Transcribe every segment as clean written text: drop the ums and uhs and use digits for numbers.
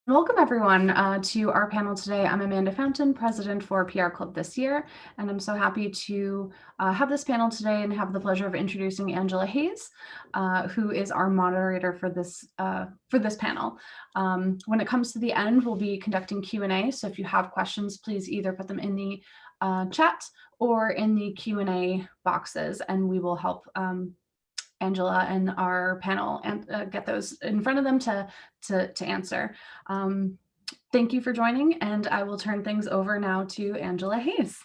Welcome everyone to our panel today. I'm Amanda Fountain, President for PR Club this year, and I'm so happy to have this panel today and have the pleasure of introducing Angela Hayes, who is our moderator for this panel. When it comes to the end, we'll be conducting Q&A, so if you have questions, please either put them in the chat or in the Q&A boxes, and we will help Angela and our panel and get those in front of them to answer. Thank you for joining, and I will turn things over now to Angela Hayes.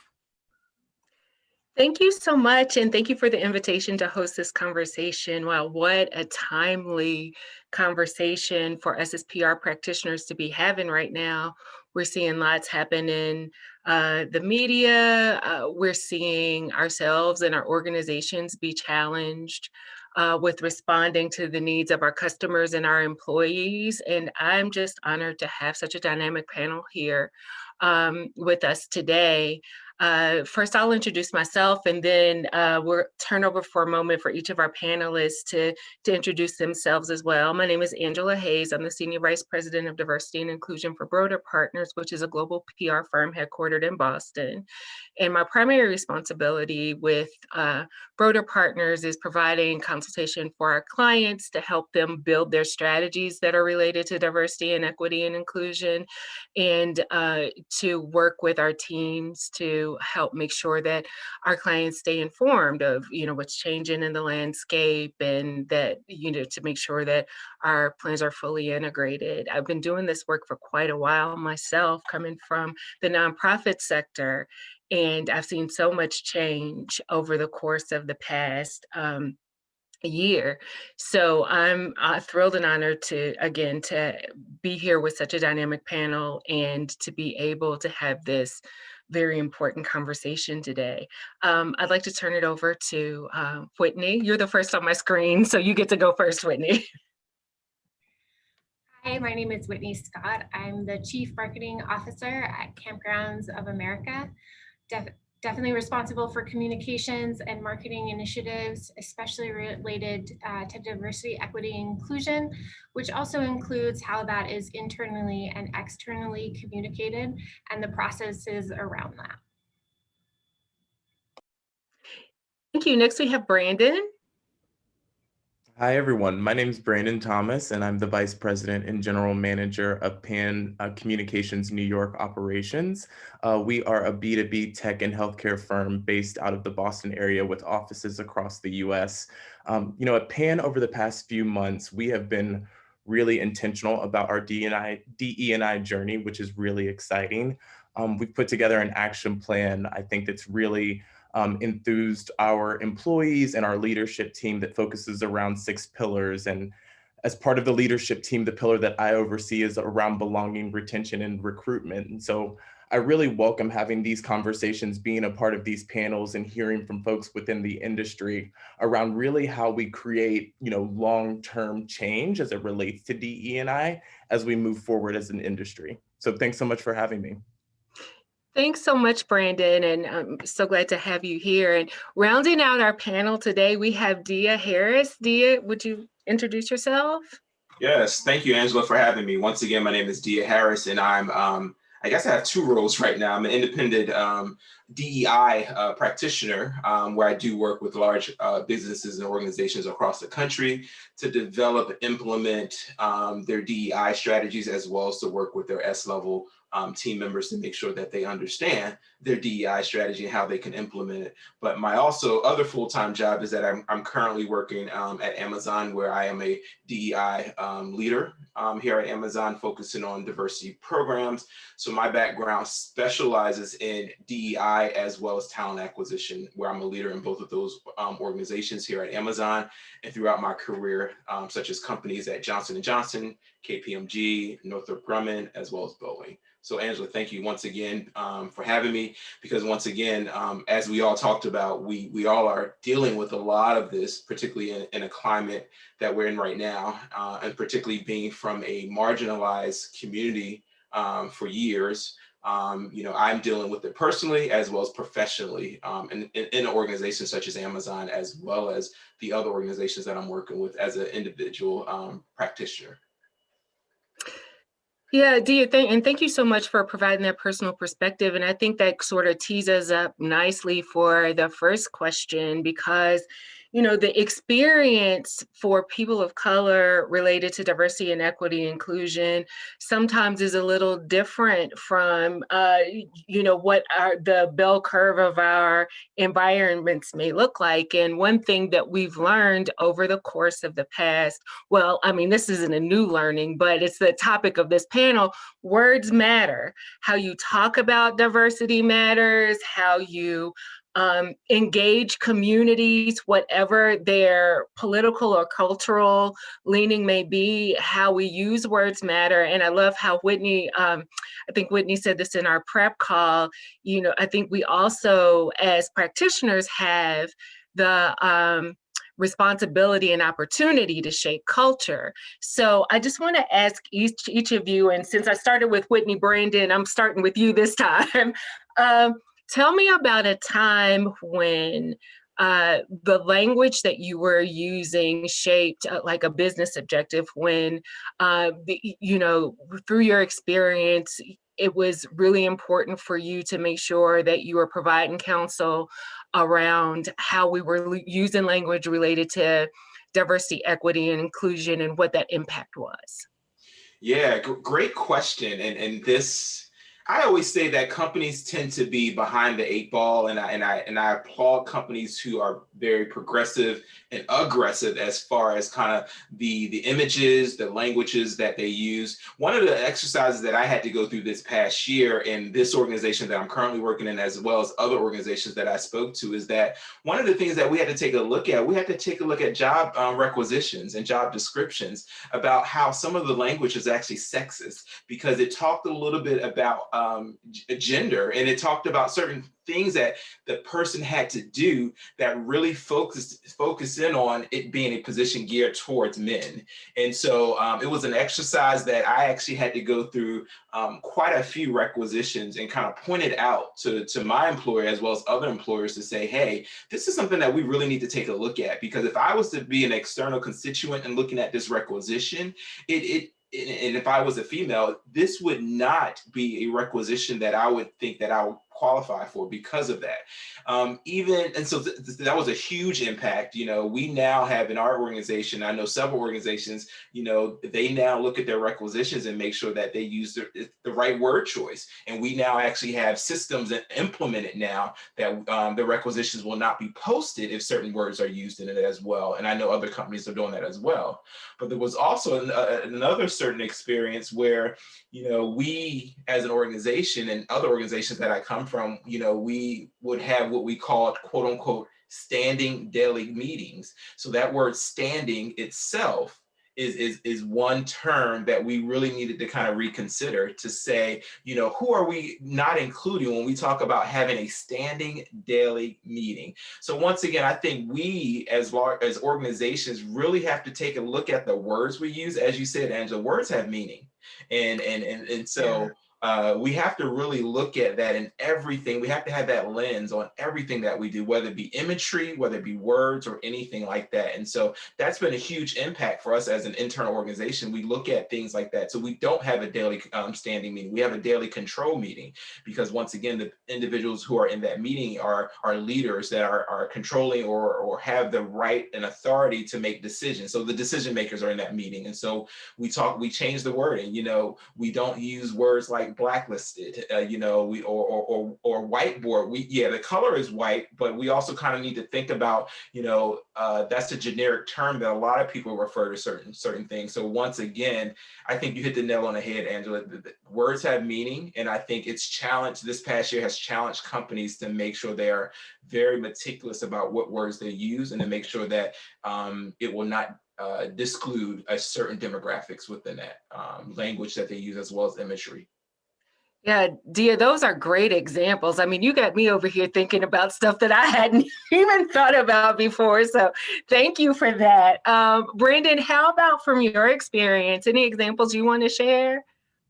Thank you so much, and thank you for the invitation to host this conversation. Wow, what a timely conversation for us as PR practitioners to be having right now. We're seeing lots happen in the media. We're seeing ourselves and our organizations be challenged with responding to the needs of our customers and our employees. And I'm just honored to have such a dynamic panel here with us today. First, I'll introduce myself, and then we'll turn over for a moment for each of our panelists to introduce themselves as well. My name is Angela Hayes. I'm the Senior Vice President of Diversity and Inclusion for Broder Partners, which is a global PR firm headquartered in Boston. And my primary responsibility with Broder Partners is providing consultation for our clients to help them build their strategies that are related to diversity and equity and inclusion, and to work with our teams to help make sure that our clients stay informed of what's changing in the landscape, and that to make sure that our plans are fully integrated. I've been doing this work for quite a while myself, coming from the nonprofit sector, and I've seen so much change over the course of the past year. So I'm thrilled and honored to be here with such a dynamic panel and to be able to have this very important conversation today. I'd like to turn it over to Whitney. You're the first on my screen, so you get to go first, Whitney. Hi, my name is Whitney Scott. I'm the Chief Marketing Officer at Campgrounds of America. Definitely responsible for communications and marketing initiatives, especially related to diversity, equity, and inclusion, which also includes how that is internally and externally communicated and the processes around that. Thank you. Next, we have Brandon. Hi, everyone. My name is Brandon Thomas, and I'm the Vice President and General Manager of PAN Communications New York operations. We are a B2B tech and healthcare firm based out of the Boston area with offices across the US. At PAN over the past few months, we have been really intentional about our DE&I journey, which is really exciting. We've put together an action plan, I think, that's really enthused our employees and our leadership team that focuses around 6 pillars. And as part of the leadership team, the pillar that I oversee is around belonging, retention, and recruitment. And so I really welcome having these conversations, being a part of these panels, and hearing from folks within the industry around really how we create, long-term change as it relates to DE&I as we move forward as an industry. So thanks so much for having me. Thanks so much, Brandon, and I'm so glad to have you here. And rounding out our panel today, we have Dia Harris. Dia, would you introduce yourself? Yes, thank you, Angela, for having me. Once again, my name is Dia Harris, and I'm, I guess I have 2 roles right now. I'm an independent DEI practitioner, where I do work with large businesses and organizations across the country to develop and implement their DEI strategies, as well as to work with their S-level team members to make sure that they understand their DEI strategy and how they can implement it. But my other full-time job is that I'm currently working at Amazon, where I am a DEI leader here at Amazon, focusing on diversity programs. So my background specializes in DEI as well as talent acquisition, where I'm a leader in both of those organizations here at Amazon and throughout my career, such as companies at Johnson & Johnson, KPMG, Northrop Grumman, as well as Boeing. So Angela, thank you once again for having me, because once again, as we all talked about, we all are dealing with a lot of this, particularly in a climate that we're in right now, and particularly being from a marginalized community for years. I'm dealing with it personally as well as professionally in an organization such as Amazon, as well as the other organizations that I'm working with as an individual practitioner. Yeah, Dia, thank you so much for providing that personal perspective. And I think that sort of tees us up nicely for the first question, because, you know, the experience for people of color related to diversity and equity and inclusion sometimes is a little different from, you know, what the bell curve of our environments may look like. And one thing that we've learned over the course of the past, well, I mean, this isn't a new learning, but it's the topic of this panel. Words matter. How you talk about diversity matters, how you engage communities, whatever their political or cultural leaning may be, how we use words matter. And I love how Whitney, I think Whitney said this in our prep call, you know, I think we also as practitioners have the responsibility and opportunity to shape culture. So I just want to ask each of you, and since I started with Whitney, Brandon, I'm starting with you this time. Tell me about a time when the language that you were using shaped like a business objective, when, you know, through your experience, it was really important for you to make sure that you were providing counsel around how we were using language related to diversity, equity, and inclusion, and what that impact was. Yeah, great question. And this, I always say that companies tend to be behind the eight ball, and I applaud companies who are very progressive and aggressive as far as kind of the images, the languages that they use. One of the exercises that I had to go through this past year in this organization that I'm currently working in, as well as other organizations that I spoke to, is that one of the things that we had to take a look at job requisitions and job descriptions about how some of the language is actually sexist, because it talked a little bit about gender, and it talked about certain things that the person had to do that really focus in on it being a position geared towards men. And so it was an exercise that I actually had to go through quite a few requisitions and kind of point it out to my employer as well as other employers to say, hey, this is something that we really need to take a look at, because if I was to be an external constituent and looking at this requisition, and if I was a female, this would not be a requisition that I would think that I would qualify for because of that. So that was a huge impact. You know, we now have in our organization, I know several organizations, you know, they now look at their requisitions and make sure that they use the right word choice. And we now actually have systems that implement it now that the requisitions will not be posted if certain words are used in it as well. And I know other companies are doing that as well. But there was also another certain experience where, you know, we as an organization and other organizations that I come from, you know, we would have what we called quote unquote standing daily meetings. So that word standing itself is one term that we really needed to kind of reconsider, to say, you know, who are we not including when we talk about having a standing daily meeting? So once again, I think we as organizations really have to take a look at the words we use. As you said, Angela, words have meaning. And so we have to really look at that in everything. We have to have that lens on everything that we do, whether it be imagery, whether it be words or anything like that. And so that's been a huge impact for us as an internal organization. We look at things like that. So we don't have a daily standing meeting. We have a daily control meeting, because once again, the individuals who are in that meeting are leaders that are controlling or have the right and authority to make decisions. So the decision makers are in that meeting. And so we change the wording. You know, we don't use words like blacklisted, you know, or whiteboard. The color is white, but we also kind of need to think about, you know, that's a generic term that a lot of people refer to certain things. So once again, I think you hit the nail on the head, Angela. The words have meaning, and I think this past year has challenged companies to make sure they are very meticulous about what words they use, and to make sure that it will not disclude a certain demographics within that language that they use, as well as imagery. Yeah, Dia, those are great examples. I mean, you got me over here thinking about stuff that I hadn't even thought about before. So thank you for that. Brandon, how about from your experience, any examples you want to share?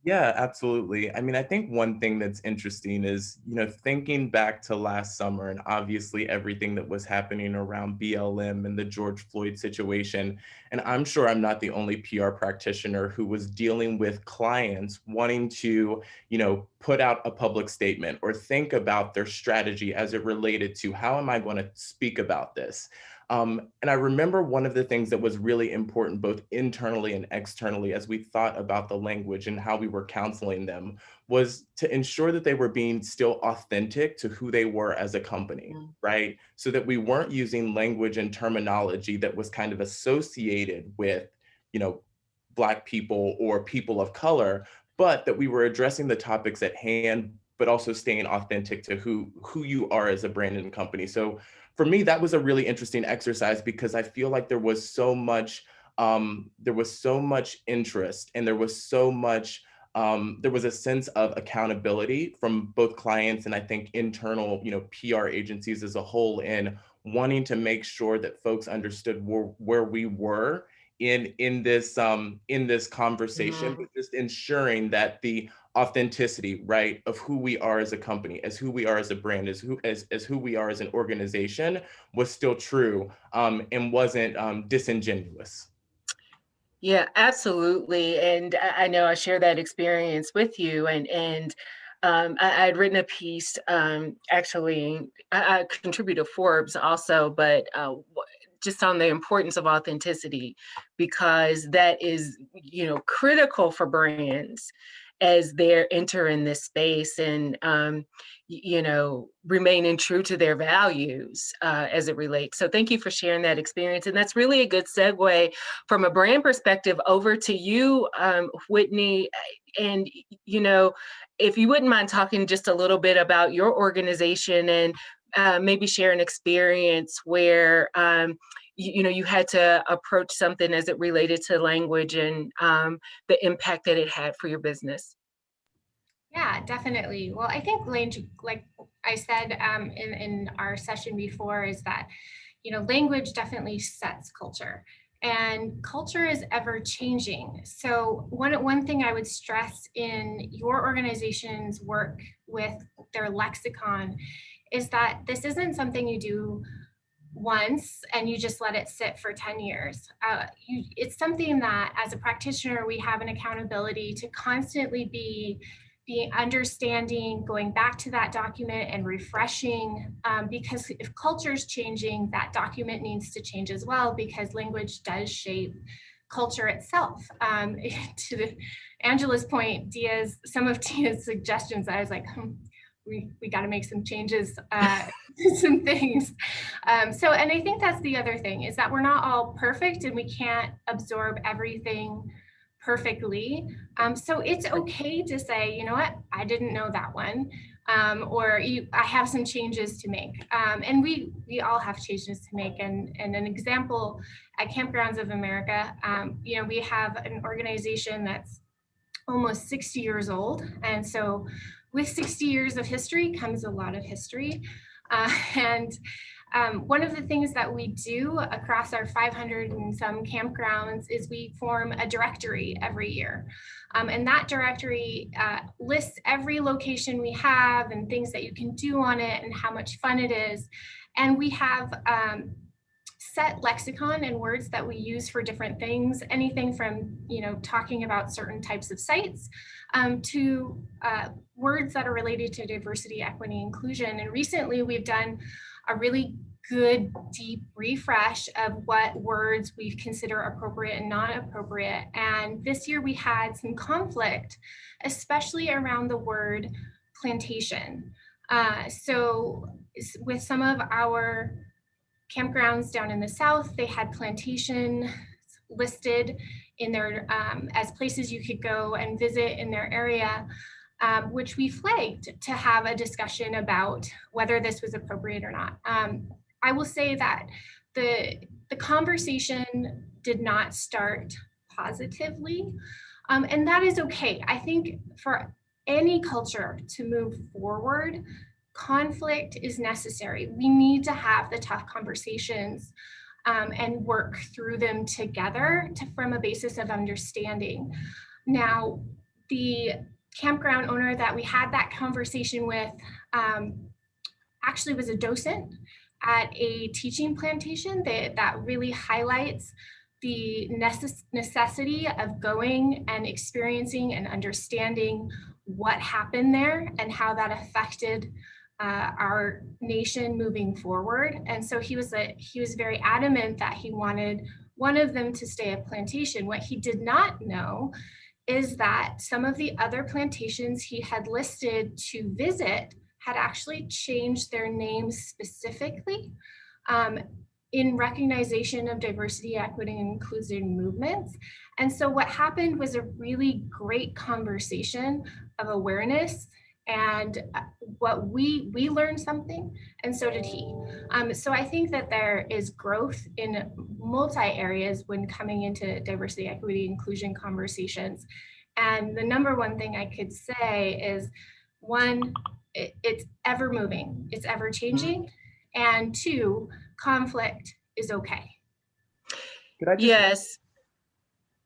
Yeah, absolutely. I mean, I think one thing that's interesting is, thinking back to last summer and obviously everything that was happening around BLM and the George Floyd situation. And I'm sure I'm not the only PR practitioner who was dealing with clients wanting to, put out a public statement or think about their strategy as it related to how am I going to speak about this? And I remember one of the things that was really important, both internally and externally, as we thought about the language and how we were counseling them, was to ensure that they were being still authentic to who they were as a company, right? So that we weren't using language and terminology that was kind of associated with, you know, Black people or people of color, but that we were addressing the topics at hand, but also staying authentic to who you are as a brand and company. So for me, that was a really interesting exercise because I feel like there was so much interest and there was a sense of accountability from both clients and I think internal, PR agencies as a whole in wanting to make sure that folks understood where we were in this conversation, but just ensuring that the authenticity, right, of who we are as a company, as who we are as a brand, as who we are as an organization was still true, and wasn't disingenuous. Yeah, absolutely. And I know I share that experience with you. I'd written a piece. Actually, I contribute to Forbes also, but just on the importance of authenticity, because that is, critical for brands as they're entering this space and remaining true to their values as it relates. So thank you for sharing that experience, and that's really a good segue from a brand perspective over to you, Whitney. And if you wouldn't mind talking just a little bit about your organization and maybe share an experience where you had to approach something as it related to language and the impact that it had for your business. Yeah, definitely. Well, I think like I said in our session before, is that language definitely sets culture, and culture is ever changing. So one thing I would stress in your organization's work with their lexicon is that this isn't something you do once and you just let it sit for 10 years. It's something that as a practitioner, we have an accountability to constantly be understanding, going back to that document and refreshing, because if culture is changing, that document needs to change as well, because language does shape culture itself. To Angela's point, some of Dia's suggestions, I was like, we got to make some changes to some things. And I think that's the other thing, is that we're not all perfect and we can't absorb everything perfectly. So it's okay to say, you know what, I didn't know that one, or I have some changes to make. And we all have changes to make. And an example at Campgrounds of America, we have an organization that's almost 60 years old. And so with 60 years of history comes a lot of history. One of the things that we do across our 500 and some campgrounds is we form a directory every year. And that directory lists every location we have and things that you can do on it and how much fun it is. And we have set lexicon and words that we use for different things, anything from talking about certain types of sites to words that are related to diversity, equity, inclusion. And recently we've done a really good deep refresh of what words we consider appropriate and not appropriate. And this year we had some conflict, especially around the word plantation. So with some of our campgrounds down in the South, they had plantation listed in their as places you could go and visit in their area, which we flagged to have a discussion about whether this was appropriate or not. I will say that the conversation did not start positively, and that is okay. I think for any culture to move forward, conflict is necessary. We need to have the tough conversations and work through them together from a basis of understanding. Now, the campground owner that we had that conversation with actually was a docent at a teaching plantation that really highlights the necessity of going and experiencing and understanding what happened there and how that affected our nation moving forward. And so he was very adamant that he wanted one of them to stay at plantation. What he did not know is that some of the other plantations he had listed to visit had actually changed their names specifically in recognition of diversity, equity, and inclusion movements. And so what happened was a really great conversation of awareness, and what we learned something, and so did he. So I think that there is growth in multi areas when coming into diversity, equity, inclusion conversations. And the number one thing I could say is, one, it's ever moving, it's ever changing, and two, conflict is okay. Could I just, Yes.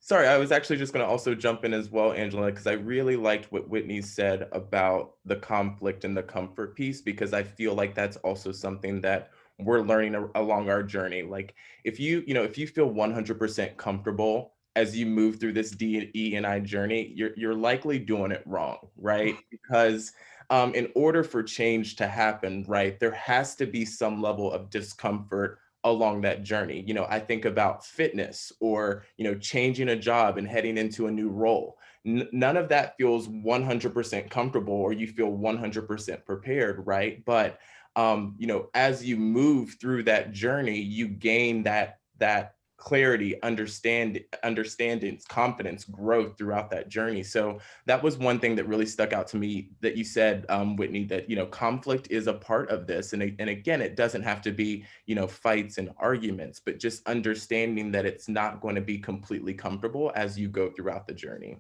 Sorry, I was actually just going to also jump in as well, Angela, because I really liked what Whitney said about the conflict and the comfort piece, because I feel like that's also something that we're learning along our journey. Like if you feel 100% comfortable as you move through this DE&I journey, you're likely doing it wrong, right? Because in order for change to happen, right, there has to be some level of discomfort along that journey. I think about fitness or, changing a job and heading into a new role. None of that feels 100% comfortable or you feel 100% prepared, right? But, as you move through that journey, you gain that clarity, understanding, confidence, growth throughout that journey. So that was one thing that really stuck out to me that you said, Whitney, that, conflict is a part of this. And again, it doesn't have to be, fights and arguments, but just understanding that it's not going to be completely comfortable as you go throughout the journey.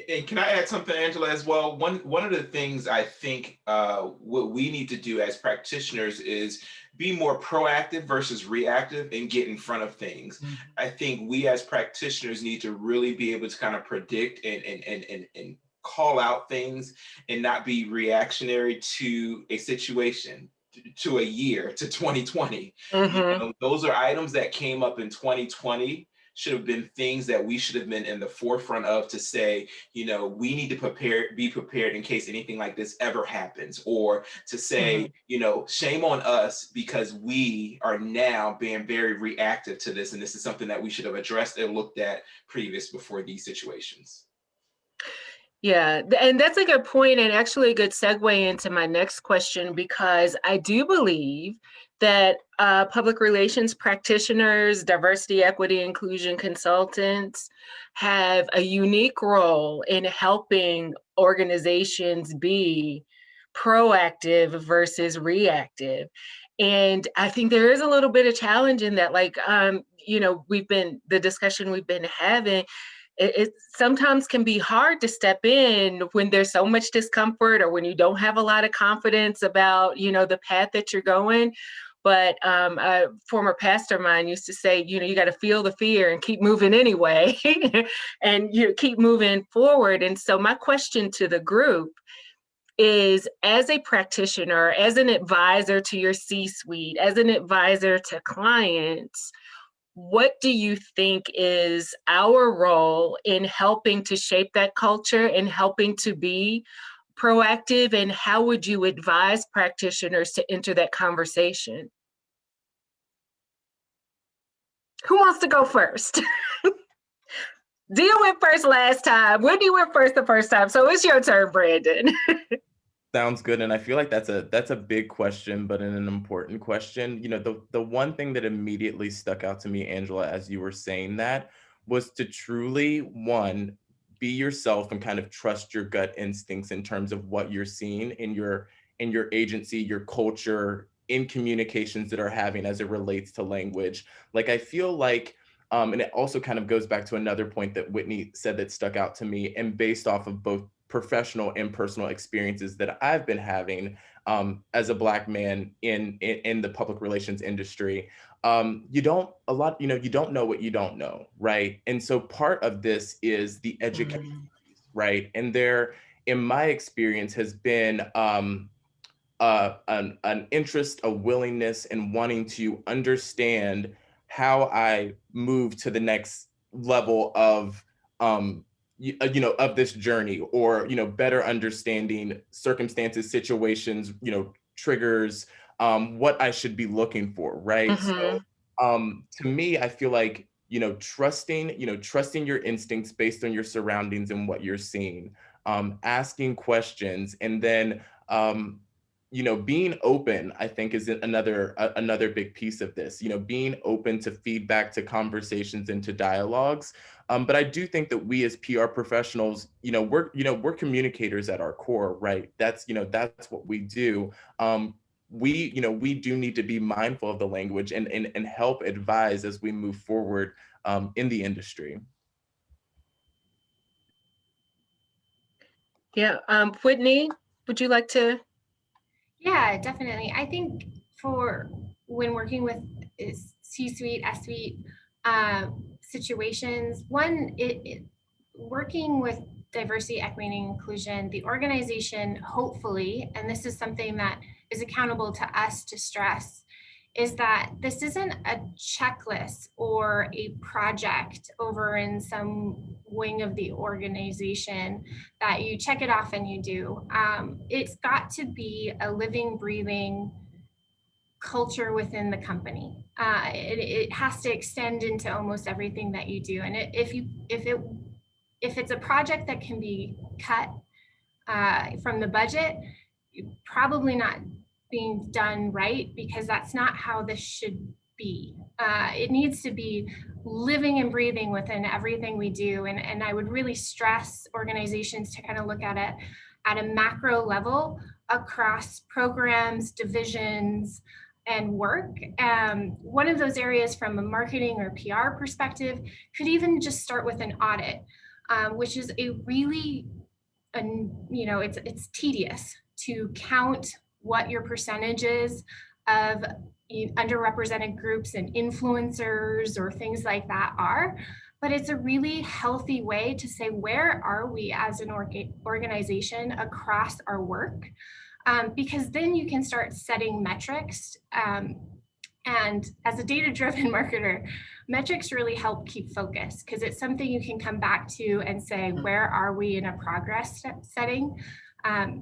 And can I add something, Angela, as well? One of the things I think what we need to do as practitioners is be more proactive versus reactive and get in front of things. Mm-hmm. I think we as practitioners need to really be able to kind of predict and call out things and not be reactionary to a situation, to a year, to 2020. Mm-hmm. Those are items that came up in 2020. Should have been things that we should have been in the forefront of to say, we need to be prepared in case anything like this ever happens, or to say, mm-hmm. Shame on us because we are now being very reactive to this. And this is something that we should have addressed and looked at before these situations. Yeah, and that's a good point, and actually a good segue into my next question, because I do believe that public relations practitioners, diversity, equity, inclusion consultants have a unique role in helping organizations be proactive versus reactive. And I think there is a little bit of challenge in that, like, the discussion we've been having, it sometimes can be hard to step in when there's so much discomfort or when you don't have a lot of confidence about, the path that you're going. But a former pastor of mine used to say, you got to feel the fear and keep moving anyway, and you keep moving forward. And so my question to the group is, as a practitioner, as an advisor to your C-suite, as an advisor to clients, what do you think is our role in helping to shape that culture and helping to be proactive? And how would you advise practitioners to enter that conversation? Who wants to go first? Dia went first last time. Whitney went first the first time. So it's your turn, Brandon. Sounds good. And I feel like that's a big question, but an important question. The one thing that immediately stuck out to me, Angela, as you were saying that, was to truly, one, be yourself and kind of trust your gut instincts in terms of what you're seeing in your agency, your culture, in communications that are having as it relates to language. Like, I feel like, and it also kind of goes back to another point that Whitney said that stuck out to me, and based off of both professional and personal experiences that I've been having as a Black man in the public relations industry. You don't know what you don't know, right? And so part of this is the education piece, right? And there, in my experience, has been an interest, a willingness, and wanting to understand how I move to the next level of of this journey, or better understanding circumstances, situations, triggers, what I should be looking for, right? Mm-hmm. So to me, I feel like trusting your instincts based on your surroundings and what you're seeing, asking questions, and then being open, I think, is another big piece of this. Being open to feedback, to conversations, and to dialogues. But I do think that we as PR professionals, we're communicators at our core, right? That's what we do. We do need to be mindful of the language and help advise as we move forward in the industry. Yeah. Whitney, would you like to? Yeah, definitely. I think for when working with C-suite, S-suite situations, working with diversity, equity, and inclusion, the organization hopefully, and this is something that is accountable to us to stress, is that this isn't a checklist or a project over in some wing of the organization that you check it off and you do. It's got to be a living, breathing culture within the company. It has to extend into almost everything that you do. And if it's a project that can be cut from the budget, probably not being done right, because that's not how this should be. It needs to be living and breathing within everything we do. And I would really stress organizations to kind of look at it at a macro level across programs, divisions, and work. One of those areas from a marketing or PR perspective could even just start with an audit, which is a really, it's tedious to count what your percentages of underrepresented groups and influencers or things like that are. But it's a really healthy way to say, where are we as an organization across our work? Because then you can start setting metrics. And as a data-driven marketer, metrics really help keep focus, because it's something you can come back to and say, where are we in a progress setting?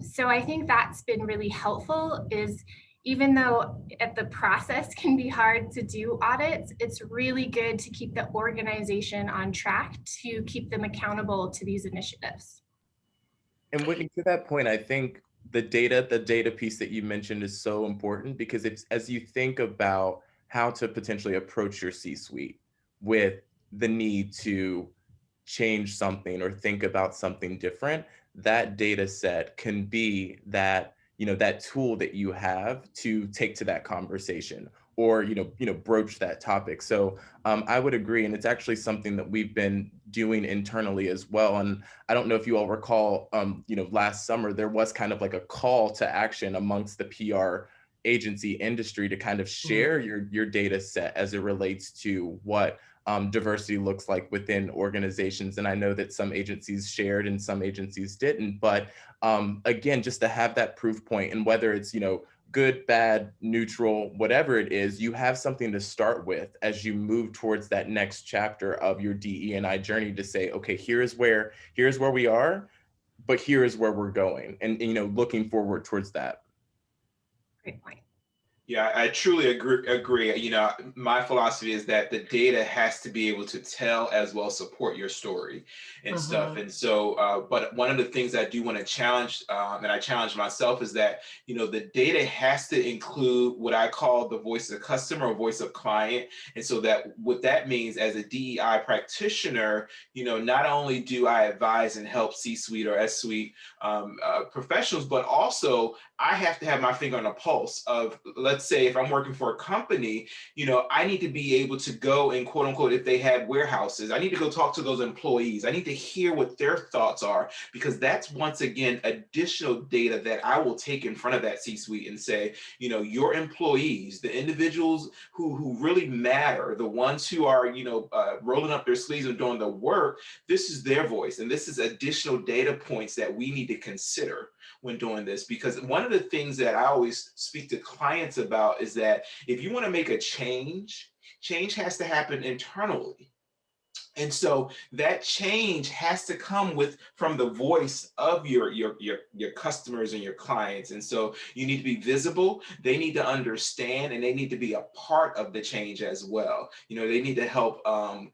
So I think that's been really helpful, is even though the process can be hard to do audits, it's really good to keep the organization on track to keep them accountable to these initiatives. And Whitney, to that point, I think the data piece that you mentioned is so important, because it's, as you think about how to potentially approach your C-suite with the need to change something or think about something different, that data set can be that, that tool that you have to take to that conversation, or broach that topic. So I would agree, and it's actually something that we've been doing internally as well. And I don't know if you all recall, last summer there was kind of like a call to action amongst the PR agency industry to kind of share your data set as it relates to what diversity looks like within organizations. And I know that some agencies shared and some agencies didn't, but again, just to have that proof point, and whether it's, good, bad, neutral, whatever it is, you have something to start with as you move towards that next chapter of your DE&I journey, to say, okay, here's where we are, but here is where we're going, and looking forward towards that. Great point. Yeah, I truly agree. My philosophy is that the data has to be able to tell as well as support your story and stuff. And so, but one of the things I do want to challenge, and I challenge myself, is that, the data has to include what I call the voice of customer or voice of client. And so that what that means as a DEI practitioner, not only do I advise and help C-suite or S-suite professionals, but also I have to have my finger on the pulse of, let's say if I'm working for a company, I need to be able to go and quote unquote, if they have warehouses, I need to go talk to those employees. I need to hear what their thoughts are, because that's once again additional data that I will take in front of that C-suite and say, your employees, the individuals who really matter, the ones who are, rolling up their sleeves and doing the work, this is their voice. And this is additional data points that we need to consider when doing this. Because one of the things that I always speak to clients about is that if you want to make a change has to happen internally. And so that change has to come from the voice of your customers and your clients. And so you need to be visible, they need to understand, and they need to be a part of the change as well. They need to help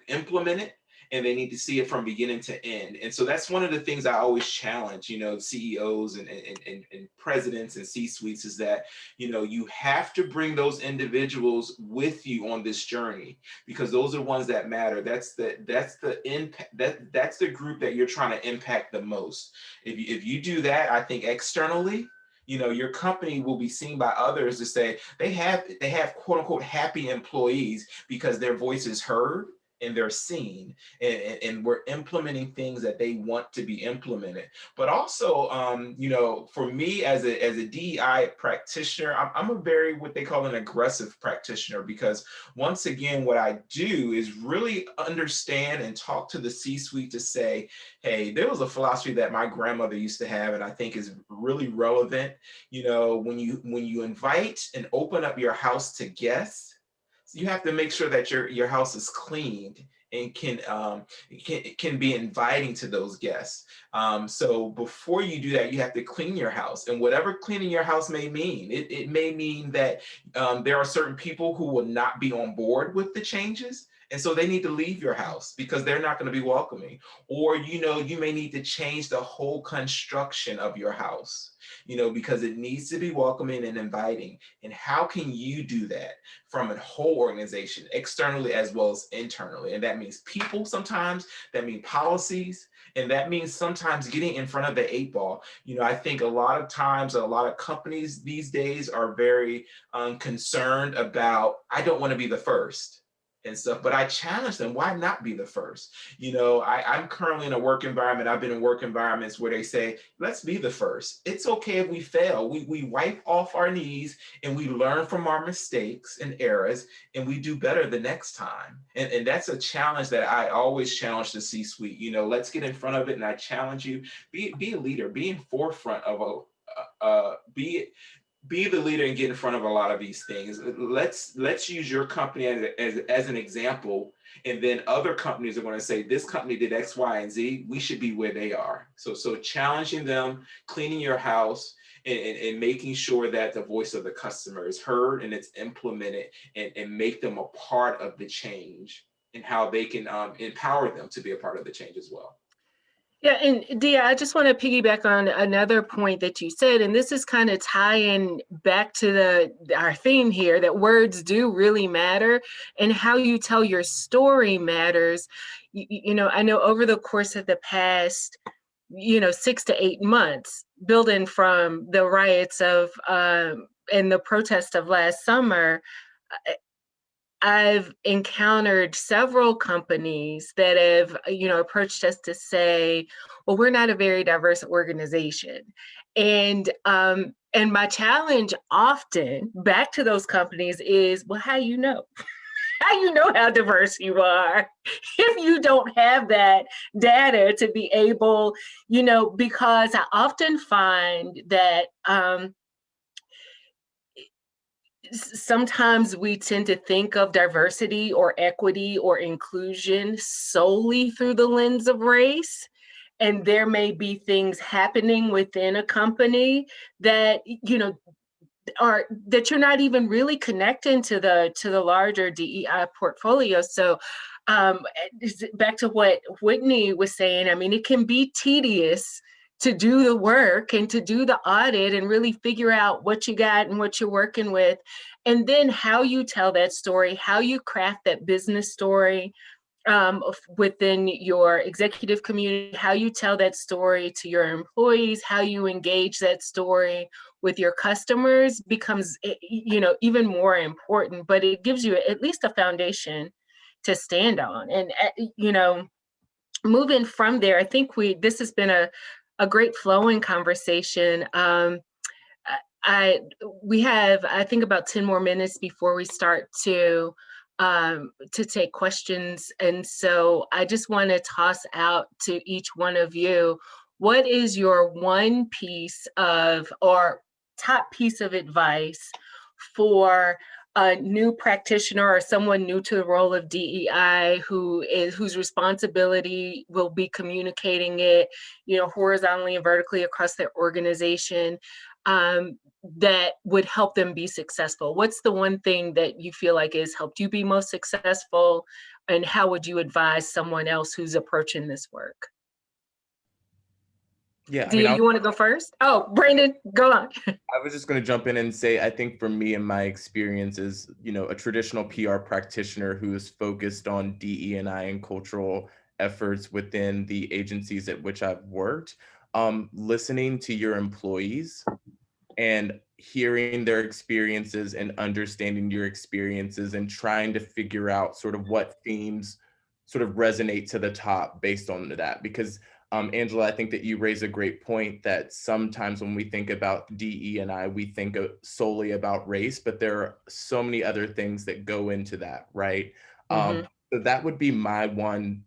implement it, and they need to see it from beginning to end. And so that's one of the things I always challenge, CEOs and presidents and C-suites, is that, you have to bring those individuals with you on this journey, because those are ones that matter. That's the impact, that's the group that you're trying to impact the most. If you do that, I think externally, your company will be seen by others to say they have quote unquote happy employees because their voice is heard and they're seen, and we're implementing things that they want to be implemented. But also, for me as a DEI practitioner, I'm a very, what they call an aggressive practitioner, because once again, what I do is really understand and talk to the C-suite to say, hey, there was a philosophy that my grandmother used to have, and I think is really relevant. When you invite and open up your house to guests, you have to make sure that your house is cleaned and can be inviting to those guests. So before you do that, you have to clean your house, and whatever cleaning your house may mean, it may mean that there are certain people who will not be on board with the changes. And so they need to leave your house because they're not going to be welcoming. Or, you may need to change the whole construction of your house, because it needs to be welcoming and inviting. And how can you do that from a whole organization, externally as well as internally? And that means people sometimes, that means policies, and that means sometimes getting in front of the 8 ball. I think a lot of times, a lot of companies these days are very concerned about, I don't want to be the first and stuff, but I challenge them, why not be the first? I'm currently in a work environment. I've been in work environments where they say, let's be the first. It's okay if we fail. We wipe off our knees and we learn from our mistakes and errors, and we do better the next time. And that's a challenge that I always challenge the C-suite. Let's get in front of it. And I challenge you, be a leader, be in forefront of be the leader and get in front of a lot of these things. Let's use your company as an example, and then other companies are going to say, this company did X, Y, and Z. We should be where they are. So challenging them, cleaning your house, and making sure that the voice of the customer is heard and it's implemented, and make them a part of the change, and how they can empower them to be a part of the change as well. Yeah, and Dia, I just want to piggyback on another point that you said, and this is kind of tying back to our theme here, that words do really matter, and how you tell your story matters. I know over the course of the past, 6 to 8 months, building from the riots of and the protest of last summer, I've encountered several companies that have, approached us to say, well, we're not a very diverse organization. And my challenge often back to those companies is, well, how you know? How you know how diverse you are if you don't have that data to be able, because I often find that sometimes we tend to think of diversity or equity or inclusion solely through the lens of race. And there may be things happening within a company that, that you're not even really connecting to the larger DEI portfolio. So back to what Whitney was saying, it can be tedious to do the work and to do the audit and really figure out what you got and what you're working with. And then how you tell that story, how you craft that business story within your executive community, how you tell that story to your employees, how you engage that story with your customers becomes, you know, even more important, but it gives you at least a foundation to stand on. And, you know, moving from there, I think this has been a great flowing conversation. We have, I think, about 10 more minutes before we start to take questions. And so I just want to toss out to each one of you, what is your one piece of, or top piece of advice for a new practitioner or someone new to the role of DEI whose responsibility will be communicating it, you know, horizontally and vertically across their organization, that would help them be successful? What's the one thing that you feel like has helped you be most successful, and how would you advise someone else who's approaching this work? Yeah, Do you want to go first? Oh, Brandon, go on. I was just going to jump in and say, I think for me and my experience as, you know, a traditional PR practitioner who is focused on DE&I and cultural efforts within the agencies at which I've worked, listening to your employees and hearing their experiences and understanding your experiences and trying to figure out sort of what themes sort of resonate to the top based on that. Because Angela, I think that you raise a great point that sometimes when we think about DE&I, we think solely about race, but there are so many other things that go into that, right? So that would be my one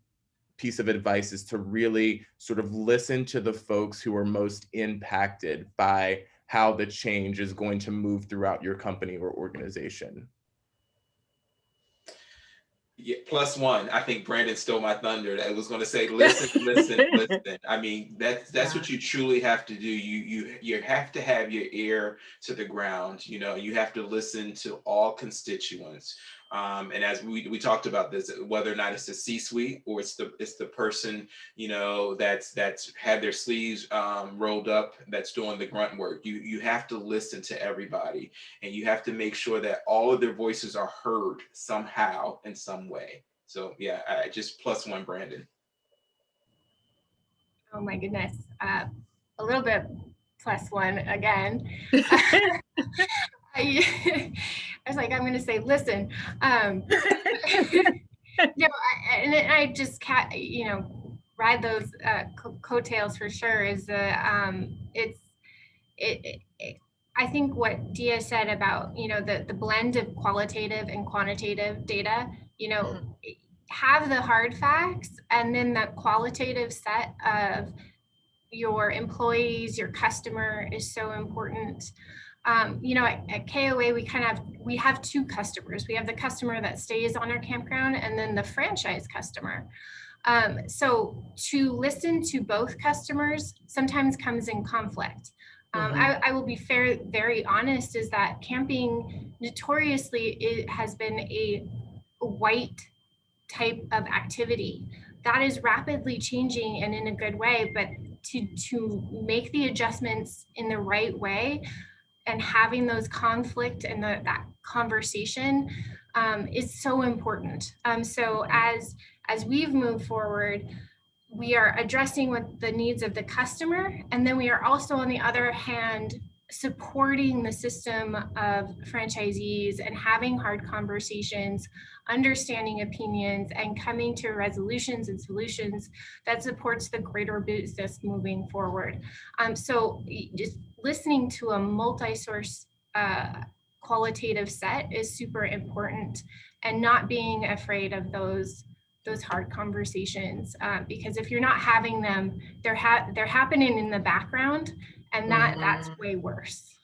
piece of advice, is to really sort of listen to the folks who are most impacted by how the change is going to move throughout your company or organization. Yeah, +1. I think Brandon stole my thunder. I was going to say, listen, listen, listen. I mean, that's what you truly have to do. You have to have your ear to the ground. You know, you have to listen to all constituents. And as we talked about this, whether or not it's the C-suite or it's the person, you know, that's had their sleeves rolled up, that's doing the grunt work. You have to listen to everybody, and you have to make sure that all of their voices are heard somehow in some way. So yeah, I just +1, Brandon. Oh my goodness, a little bit +1 again. I was like, I'm going to say, listen. No, and I just you know, ride those coattails for sure. Is I think what Dia said about, you know, the blend of qualitative and quantitative data, you know, have the hard facts, and then the qualitative set of your employees, your customer is so important. You know, at KOA, we have two customers. We have the customer that stays on our campground, and then the franchise customer. So to listen to both customers sometimes comes in conflict. I will be very honest, is that camping notoriously has been a white type of activity that is rapidly changing and in a good way, but to make the adjustments in the right way and having those conflict and that conversation is so important. So as we've moved forward, we are addressing what the needs of the customer, and then we are also, on the other hand, supporting the system of franchisees and having hard conversations, understanding opinions, and coming to resolutions and solutions that supports the greater business moving forward. So just listening to a multi-source qualitative set is super important, and not being afraid of those hard conversations, because if you're not having them, they're happening in the background, and that's way worse.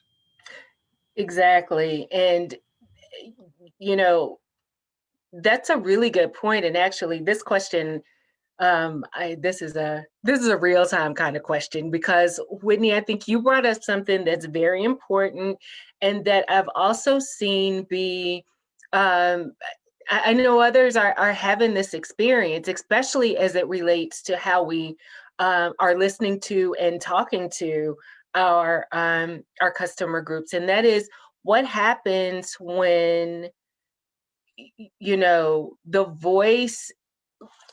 Exactly. And, you know, that's a really good point. And actually, this question, this is a real-time kind of question, because Whitney, I think you brought up something that's very important, and that I've also seen be, I know others are having this experience, especially as it relates to how we are listening to and talking to our customer groups. And that is, what happens when, you know, the voice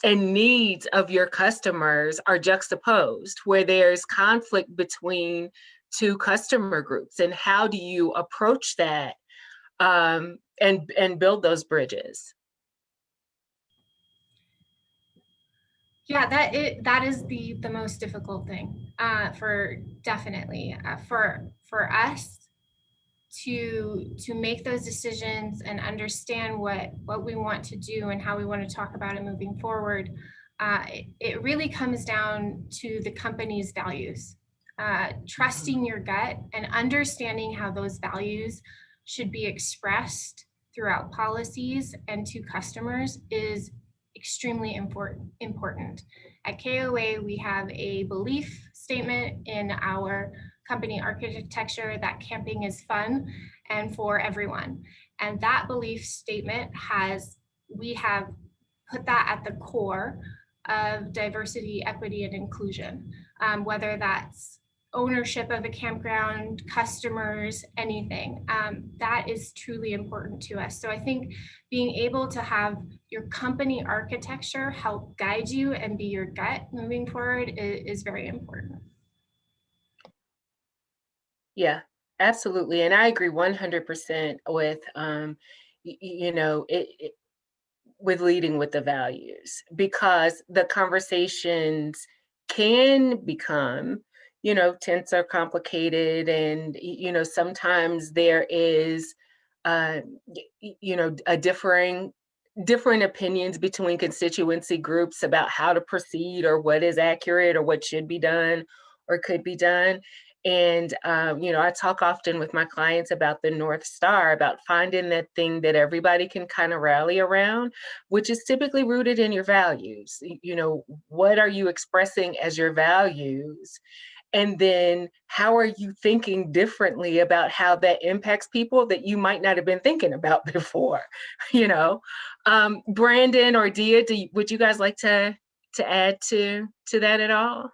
and needs of your customers are juxtaposed, where there's conflict between to customer groups, and how do you approach that and build those bridges? Yeah, that is the most difficult thing for definitely for us to make those decisions and understand what we want to do and how we want to talk about it moving forward. It really comes down to the company's values. Trusting your gut and understanding how those values should be expressed throughout policies and to customers is extremely important. At KOA, we have a belief statement in our company architecture that camping is fun and for everyone. And that belief statement we have put that at the core of diversity, equity, and inclusion, whether that's ownership of a campground, customers, anything. That is truly important to us. So I think being able to have your company architecture help guide you and be your gut moving forward is very important. Yeah, absolutely. And I agree 100% with, with leading with the values, because the conversations can become, tense or complicated. And, sometimes there is, a different opinions between constituency groups about how to proceed or what is accurate or what should be done or could be done. And, I talk often with my clients about the North Star, about finding that thing that everybody can kind of rally around, which is typically rooted in your values. What are you expressing as your values? And then how are you thinking differently about how that impacts people that you might not have been thinking about before? Brandon or Dia, would you guys like to add to that at all?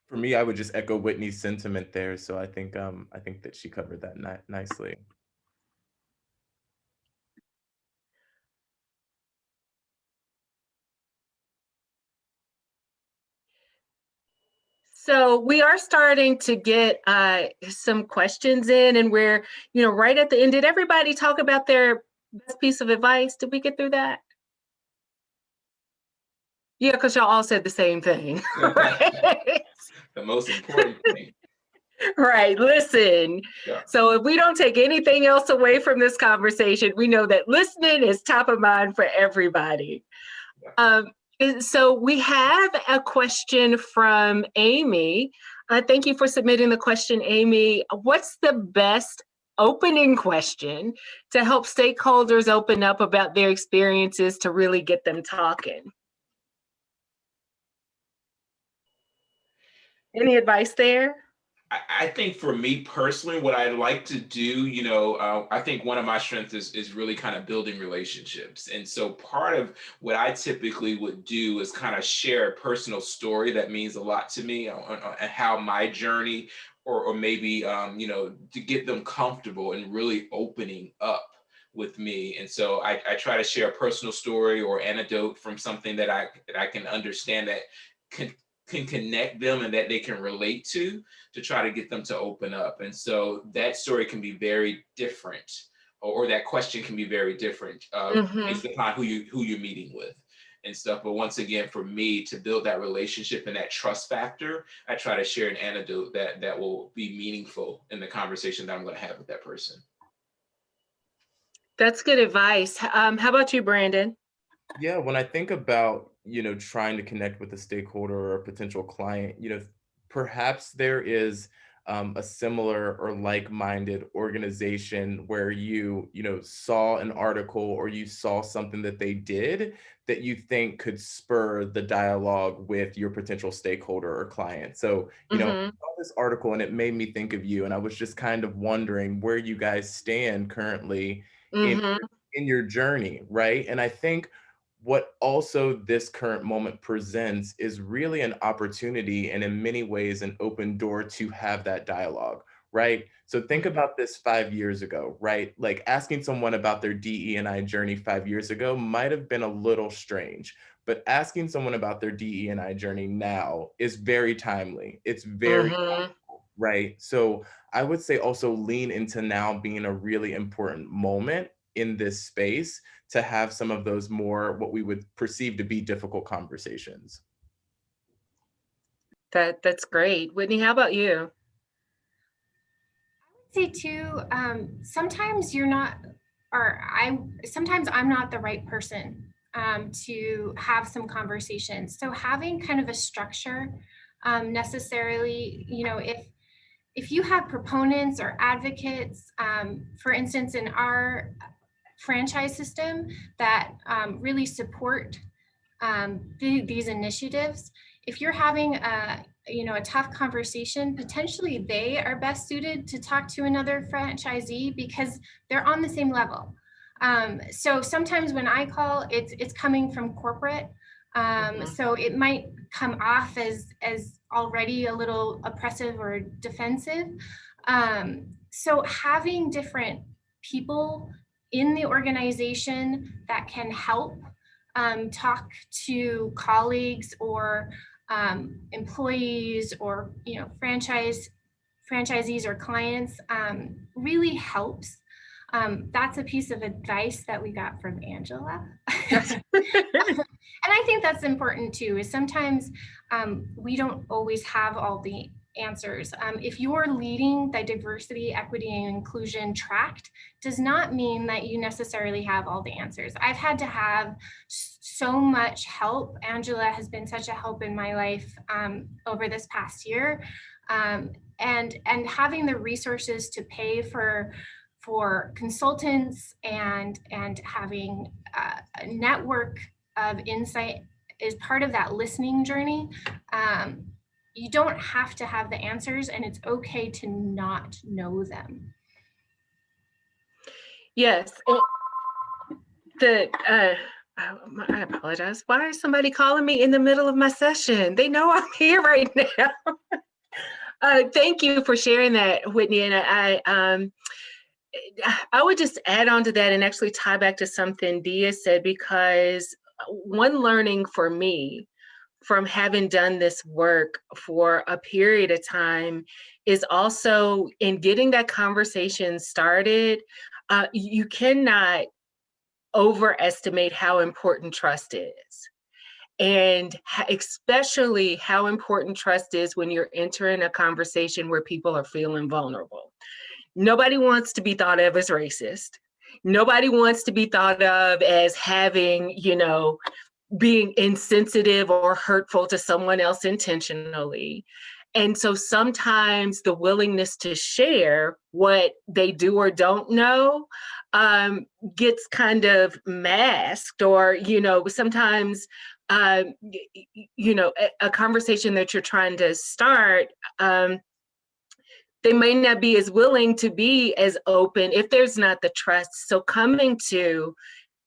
For me, I would just echo Whitney's sentiment there. So I think that she covered that nicely. So we are starting to get some questions in, and we're, right at the end. Did everybody talk about their best piece of advice? Did we get through that? Yeah, because y'all all said the same thing. Right? The most important thing. Right, listen. Yeah. So if we don't take anything else away from this conversation, we know that listening is top of mind for everybody. Yeah. So we have a question from Amy. Thank you for submitting the question, Amy. What's the best opening question to help stakeholders open up about their experiences to really get them talking? Any advice there? I think for me personally, what I'd like to do, I think one of my strengths is really kind of building relationships. And so part of what I typically would do is kind of share a personal story that means a lot to me on how my journey or maybe, to get them comfortable and really opening up with me. And so I try to share a personal story or anecdote from something that I can understand that can connect them and that they can relate to try to get them to open up. And so that story can be very different, or that question can be very different based upon who you're meeting with and stuff. But once again, for me to build that relationship and that trust factor, I try to share an anecdote that will be meaningful in the conversation that I'm going to have with that person. That's good advice. How about you, Brandon? Yeah, when I think about, trying to connect with a stakeholder or a potential client, perhaps there is a similar or like-minded organization where you saw an article or you saw something that they did that you think could spur the dialogue with your potential stakeholder or client. So, I saw this article and it made me think of you, and I was just kind of wondering where you guys stand currently in your journey, right? And I think what also this current moment presents is really an opportunity and in many ways an open door to have that dialogue, right? So think about this 5 years ago, right? Like asking someone about their DE&I journey 5 years ago might have been a little strange, but asking someone about their DE&I journey now is very timely. It's very, Mhm. right? So I would say also lean into now being a really important moment in this space to have some of those more what we would perceive to be difficult conversations. That's great. Whitney, how about you? Say too, sometimes you're not, sometimes I'm not the right person to have some conversations. So having kind of a structure necessarily, you know, if you have proponents or advocates, for instance, in our franchise system that really support these initiatives, if you're having a tough conversation, potentially they are best suited to talk to another franchisee because they're on the same level. So sometimes when I call, it's coming from corporate, so it might come off as already a little oppressive or defensive. So having different people in the organization that can help talk to colleagues or employees or franchisees or clients really helps. That's a piece of advice that we got from Angela. And I think that's important too, is sometimes we don't always have all the answers. If you're leading the diversity, equity, and inclusion tract, does not mean that you necessarily have all the answers. I've had to have so much help. Angela has been such a help in my life over this past year. And having the resources to pay for consultants and having a network of insight is part of that listening journey. You don't have to have the answers, and it's okay to not know them. Yes. I apologize. Why is somebody calling me in the middle of my session? They know I'm here right now. Thank you for sharing that, Whitney. And I would just add on to that and actually tie back to something Dia said, because one learning for me from having done this work for a period of time is also in getting that conversation started. You cannot overestimate how important trust is. And especially how important trust is when you're entering a conversation where people are feeling vulnerable. Nobody wants to be thought of as racist. Nobody wants to be thought of as having, being insensitive or hurtful to someone else intentionally. And so sometimes the willingness to share what they do or don't know gets kind of masked, or, sometimes, a conversation that you're trying to start, they may not be as willing to be as open if there's not the trust. So coming to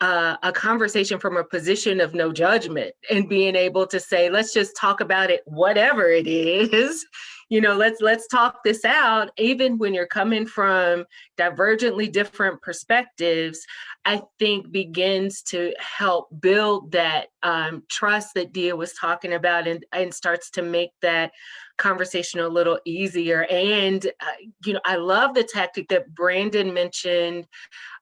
a conversation from a position of no judgment and being able to say, let's just talk about it, whatever it is, let's talk this out, even when you're coming from divergently different perspectives, I think begins to help build that trust that Dia was talking about, and starts to make that conversation a little easier. And, I love the tactic that Brandon mentioned.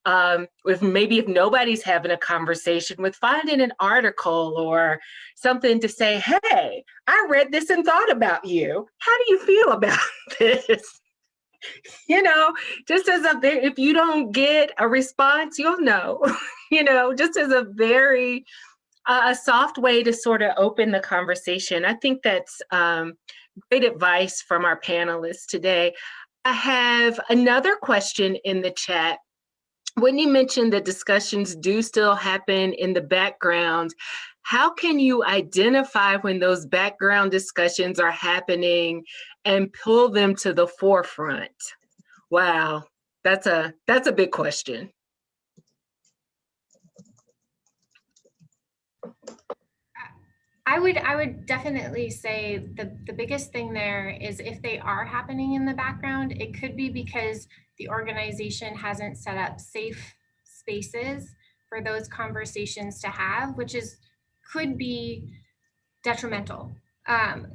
If nobody's having a conversation, with finding an article or something to say, hey, I read this and thought about you. How do you feel about this? Just as if you don't get a response, you'll know, just as a very a soft way to sort of open the conversation. I think that's great advice from our panelists today. I have another question in the chat. Whitney mentioned that discussions do still happen in the background. How can you identify when those background discussions are happening and pull them to the forefront? Wow, that's a big question. I would definitely say the biggest thing there is if they are happening in the background, it could be because the organization hasn't set up safe spaces for those conversations to have, which could be detrimental.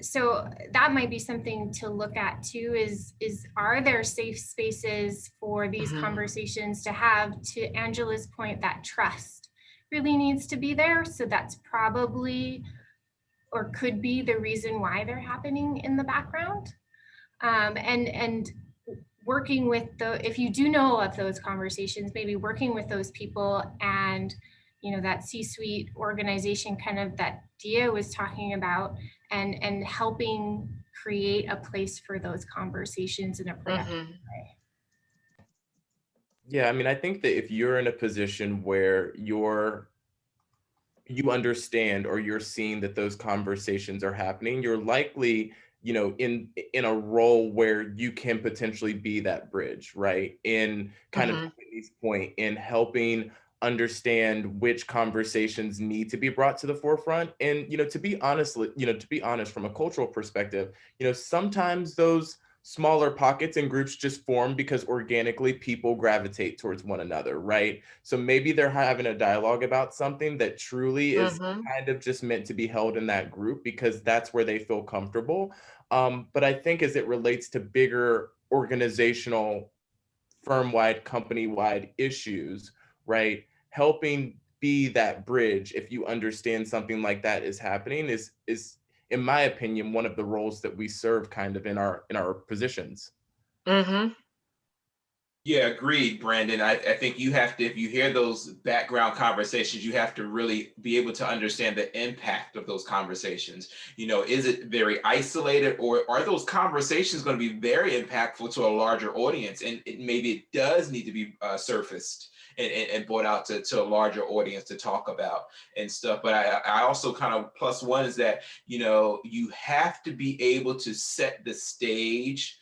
So that might be something to look at too, is are there safe spaces for these conversations to have? To Angela's point, that trust really needs to be there. So that's probably, or could be, the reason why they're happening in the background. And working with if you do know of those conversations, maybe working with those people and, that C-suite organization kind of that Dia was talking about, and helping create a place for those conversations in a productive way. Yeah, I mean, I think that if you're in a position where you understand or you're seeing that those conversations are happening, you're likely, in a role where you can potentially be that bridge, right? In kind of Whitney's point, in helping understand which conversations need to be brought to the forefront. And, to be honest, from a cultural perspective, sometimes those smaller pockets and groups just form because organically people gravitate towards one another, right? So maybe they're having a dialogue about something that truly is kind of just meant to be held in that group because that's where they feel comfortable. But I think as it relates to bigger organizational, firm-wide, company-wide issues, right? Helping be that bridge, if you understand something like that is happening, is in my opinion, one of the roles that we serve kind of in our positions. Yeah, agreed, Brandon. I think you have to, if you hear those background conversations, you have to really be able to understand the impact of those conversations. Is it very isolated, or are those conversations going to be very impactful to a larger audience? And maybe it does need to be surfaced and brought out to a larger audience to talk about and stuff. But I also kind of plus one is that, you have to be able to set the stage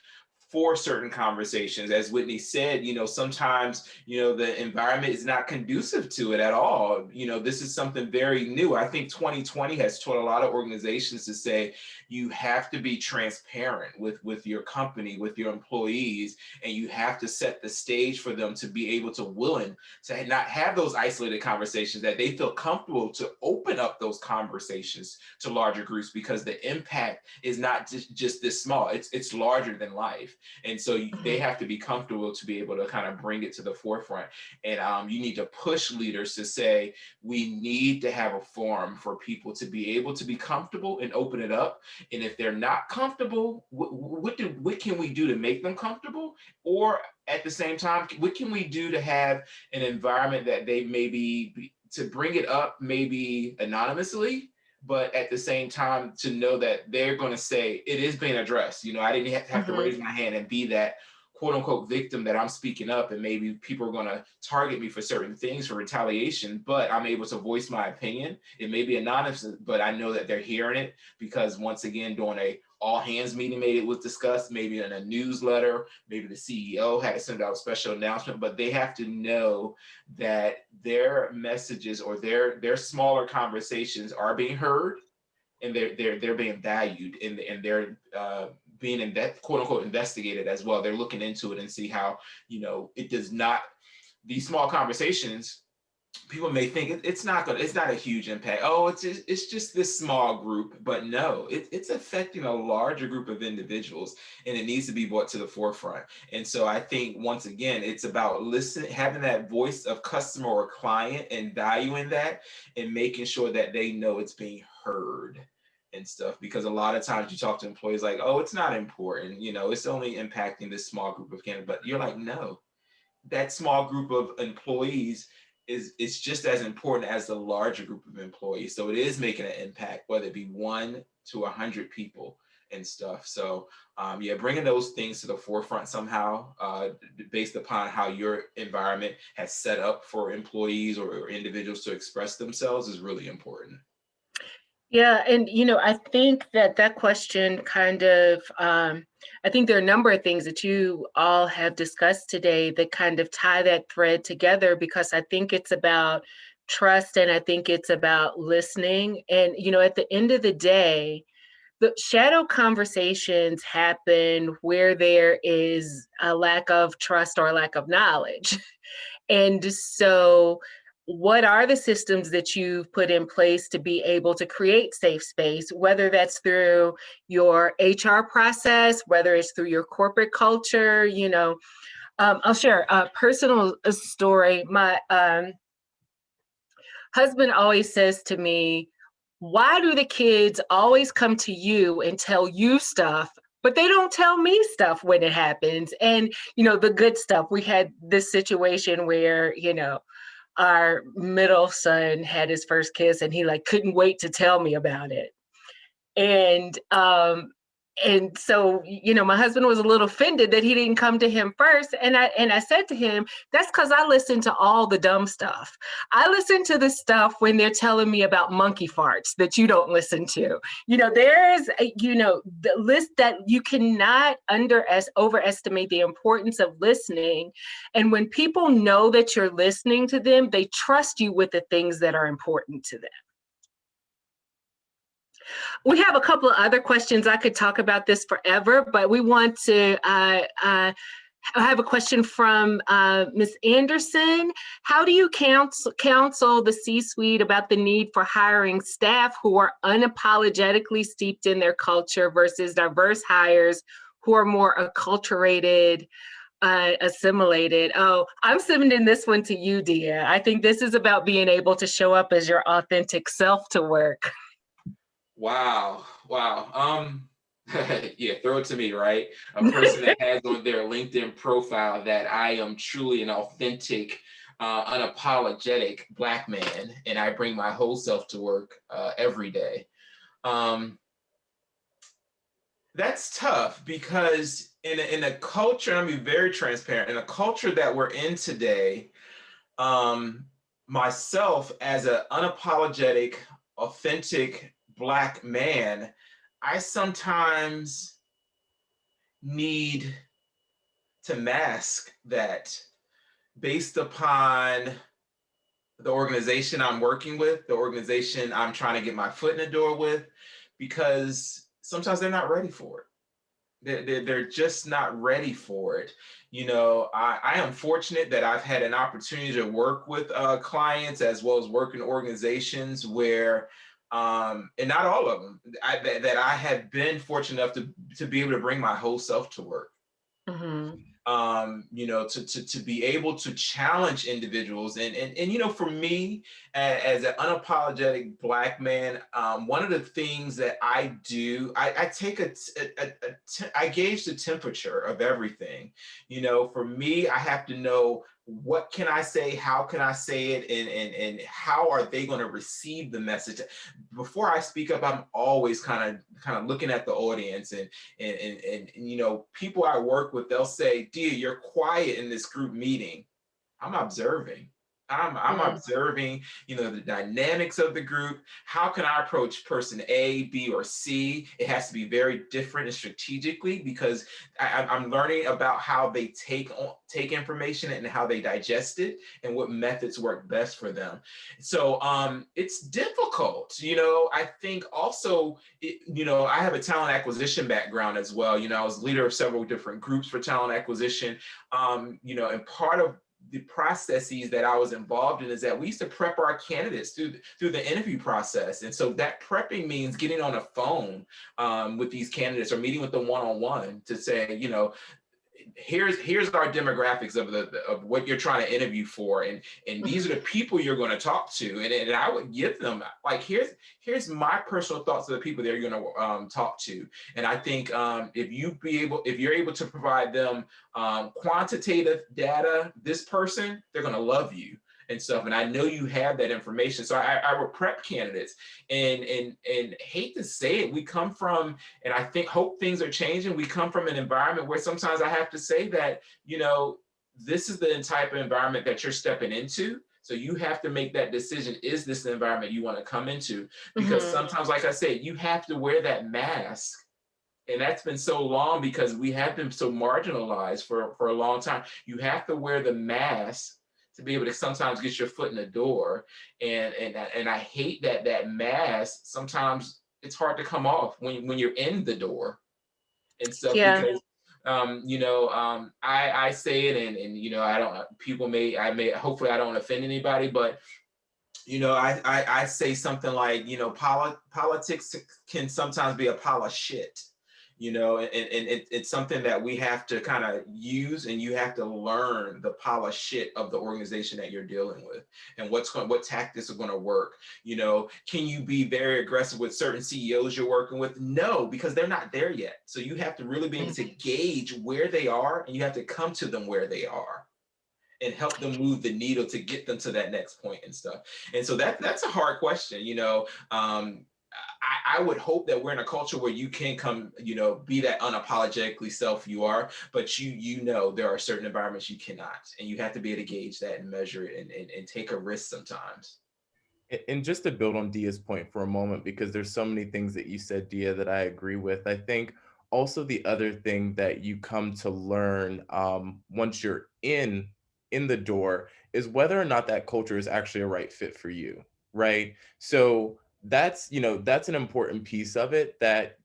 for certain conversations. As Whitney said, sometimes, the environment is not conducive to it at all. This is something very new. I think 2020 has taught a lot of organizations to say, you have to be transparent with your company, with your employees, and you have to set the stage for them to be able to willing to not have those isolated conversations, that they feel comfortable to open up those conversations to larger groups, because the impact is not just this small, it's larger than life. And so they have to be comfortable to be able to kind of bring it to the forefront. And you need to push leaders to say, we need to have a forum for people to be able to be comfortable and open it up. And if they're not comfortable, what can we do to make them comfortable? Or at the same time, what can we do to have an environment that they maybe to bring it up, maybe anonymously, but at the same time to know that they're going to say it is being addressed. I didn't have to raise my hand and be that quote unquote victim that I'm speaking up, and maybe people are going to target me for certain things for retaliation, but I'm able to voice my opinion. It may be anonymous, but I know that they're hearing it, because once again, during a all hands meeting, maybe it was discussed, maybe in a newsletter, maybe the CEO had to send out a special announcement, but they have to know that their messages or their smaller conversations are being heard, and they're being valued, and they're being in that quote unquote investigated as well. They're looking into it and see how, it does not, these small conversations, people may think it's not a huge impact. Oh, it's just this small group, but no, it's affecting a larger group of individuals, and it needs to be brought to the forefront. And so I think once again, it's about listening, having that voice of customer or client, and valuing that, and making sure that they know it's being heard and stuff. Because a lot of times you talk to employees like, oh, it's not important, it's only impacting this small group of candidates. But you're like, no, that small group of employees it's just as important as the larger group of employees. So it is making an impact, whether it be 1 to 100 people and stuff. So bringing those things to the forefront somehow, based upon how your environment has set up for employees or individuals to express themselves, is really important. Yeah, and I think that question kind of, I think there are a number of things that you all have discussed today that kind of tie that thread together, because I think it's about trust, and I think it's about listening. And, you know, at the end of the day, the shadow conversations happen where there is a lack of trust or a lack of knowledge. And so, what are the systems that you've put in place to be able to create safe space, whether that's through your HR process, whether it's through your corporate culture? You know, I'll share a personal story. My husband always says to me, why do the kids always come to you and tell you stuff, but they don't tell me stuff when it happens? And, you know, the good stuff. We had this situation where, you know, our middle son had his first kiss and he like couldn't wait to tell me about it. And so, you know, my husband was a little offended that he didn't come to him first. And I said to him, that's because I listen to all the dumb stuff. I listen to the stuff when they're telling me about monkey farts that you don't listen to. You know, there's, you know, the list that you cannot overestimate the importance of listening. And when people know that you're listening to them, they trust you with the things that are important to them. We have a couple of other questions. I could talk about this forever, but we want to, I have a question from Ms. Anderson. How do you counsel the C-suite about the need for hiring staff who are unapologetically steeped in their culture versus diverse hires who are more acculturated, assimilated? Oh, I'm sending this one to you, Dia. I think this is about being able to show up as your authentic self to work. Wow. Yeah, throw it to me, right? A person that has on their LinkedIn profile that I am truly an authentic, unapologetic Black man, and I bring my whole self to work every day. That's tough because in a culture, and I'll be very transparent, in a culture that we're in today, myself as an unapologetic, authentic Black man, I sometimes need to mask that based upon the organization I'm working with, the organization I'm trying to get my foot in the door with, because sometimes they're not ready for it. They're just not ready for it. You know, I am fortunate that I've had an opportunity to work with clients as well as work in organizations where and not all of them, that I have been fortunate enough to be able to bring my whole self to work. Mm-hmm. You know, to be able to challenge individuals. And you know, for me, as an unapologetic Black man, one of the things that I do, I take I gauge the temperature of everything. You know, for me, I have to know, what can I say? How can I say it? And how are they going to receive the message? Before I speak up, I'm always kind of looking at the audience, and you know, people I work with, they'll say, Dia, you're quiet in this group meeting. I'm observing. I'm observing, you know, the dynamics of the group. How can I approach person A, B, or C? It has to be very different and strategically, because I'm learning about how they take information and how they digest it and what methods work best for them. So it's difficult. You know, I think also, you know, I have a talent acquisition background as well. You know, I was leader of several different groups for talent acquisition. You know, and part of the processes that I was involved in is that we used to prep our candidates through the interview process. And so that prepping means getting on a phone with these candidates or meeting with them one-on-one to say, you know, here's our demographics of what you're trying to interview for, and these are the people you're going to talk to, and I would give them, like, here's my personal thoughts of the people they're going to talk to. And I think if you're able to provide them quantitative data, this person, they're going to love you and stuff. And I know you have that information. So I would prep candidates, and hate to say it, we come from, and I hope things are changing. We come from an environment where sometimes I have to say that, you know, this is the type of environment that you're stepping into. So you have to make that decision. Is this the environment you want to come into? Because sometimes, like I said, you have to wear that mask. And that's been so long because we have been so marginalized for a long time. You have to wear the mask to be able to sometimes get your foot in the door. And I hate that mask. Sometimes it's hard to come off when you're in the door and stuff, Yeah. because I say it, and I don't, people may hopefully I don't offend anybody, but I say something like, politics can sometimes be a pile of shit, and it's something that we have to kind of use, and you have to learn the pile of shit of the organization that you're dealing with, and what tactics are going to work. Can you be very aggressive with certain CEOs you're working with? No, because they're not there yet. So you have to really be able to gauge where they are, and you have to come to them where they are and help them move the needle to get them to that next point and stuff. And so that's a hard question. I would hope that we're in a culture where you can come, be that unapologetically self you are, but there are certain environments you cannot, and you have to be able to gauge that and measure it and take a risk sometimes. And just to build on Dia's point for a moment, because there's so many things that you said, Dia, that I agree with. I think also the other thing that you come to learn once you're in the door is whether or not that culture is actually a right fit for you, right? So that's an important piece of it, that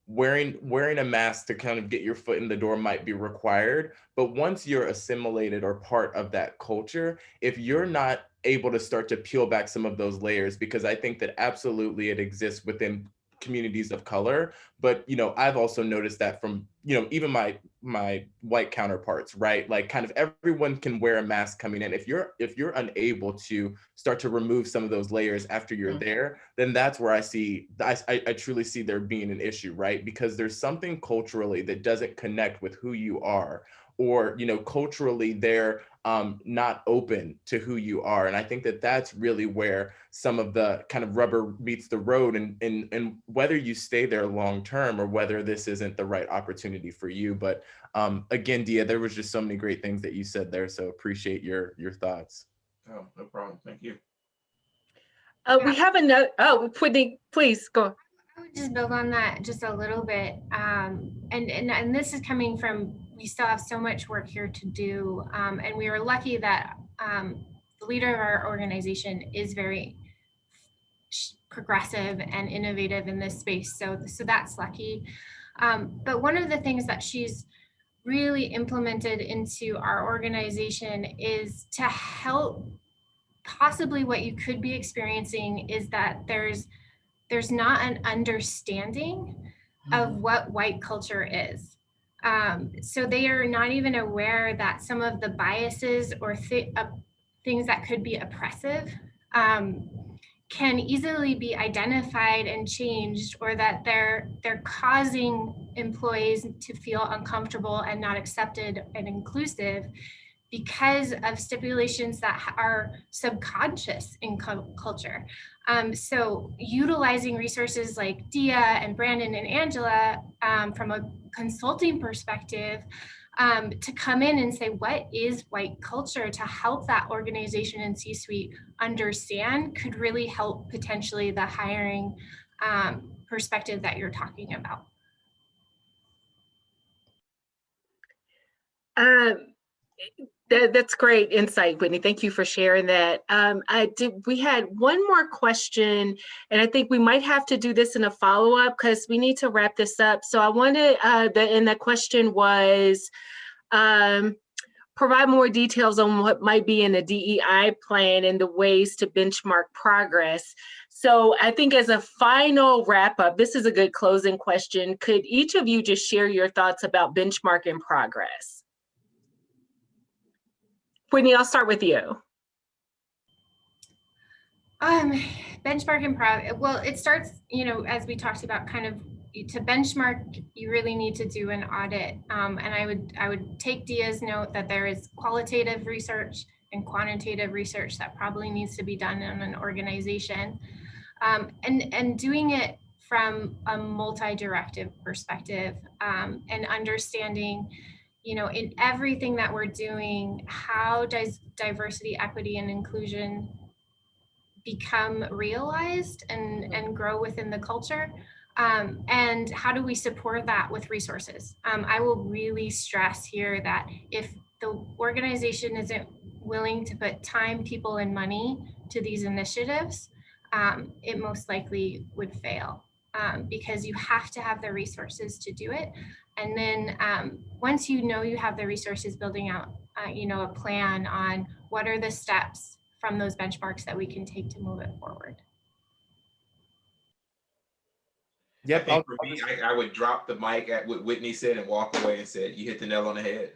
wearing a mask to kind of get your foot in the door might be required, but once you're assimilated or part of that culture, if you're not able to start to peel back some of those layers, because I think that absolutely it exists within communities of color, but I've also noticed that from even my white counterparts, right? Like kind of everyone can wear a mask coming in. If you're unable to start to remove some of those layers after you're there, then that's where I truly see there being an issue, right? Because there's something culturally that doesn't connect with who you are, or culturally they're not open to who you are. And I think that that's really where some of the kind of rubber meets the road, and whether you stay there long term or whether this isn't the right opportunity for you. But again, Dia, there was just so many great things that you said there, so appreciate your thoughts. Oh, no problem. Thank you. We have another. Oh, Whitney, please go. I would just build on that just a little bit. And this is coming from, we still have so much work here to do. And we are lucky that the leader of our organization is very progressive and innovative in this space. So that's lucky. But one of the things that she's really implemented into our organization is to help. Possibly what you could be experiencing is that there's not an understanding of what white culture is. So they are not even aware that some of the biases or things that could be oppressive can easily be identified and changed, or that they're causing employees to feel uncomfortable and not accepted and inclusive because of stipulations that are subconscious in culture. So utilizing resources like Dia and Brandon and Angela from a consulting perspective to come in and say, what is white culture, to help that organization and C-suite understand, could really help potentially the hiring perspective that you're talking about. That's great insight, Whitney. Thank you for sharing that. We had one more question, and I think we might have to do this in a follow-up because we need to wrap this up. So I wanted, and the question was, provide more details on what might be in the DEI plan and the ways to benchmark progress. So I think as a final wrap-up, this is a good closing question. Could each of you just share your thoughts about benchmarking progress? Whitney, I'll start with you. Benchmarking progress. Well, it starts, as we talked about, kind of to benchmark, you really need to do an audit. And I would take Dia's note that there is qualitative research and quantitative research that probably needs to be done in an organization, and doing it from a multi-directive perspective, and understanding, in everything that we're doing, how does diversity, equity, and inclusion become realized and grow within the culture? And how do we support that with resources? I will really stress here that if the organization isn't willing to put time, people, and money to these initiatives, it most likely would fail, because you have to have the resources to do it. And then once you know you have the resources, building out a plan on what are the steps from those benchmarks that we can take to move it forward. Yep. I think for me, I would drop the mic at what Whitney said and walk away and said, you hit the nail on the head.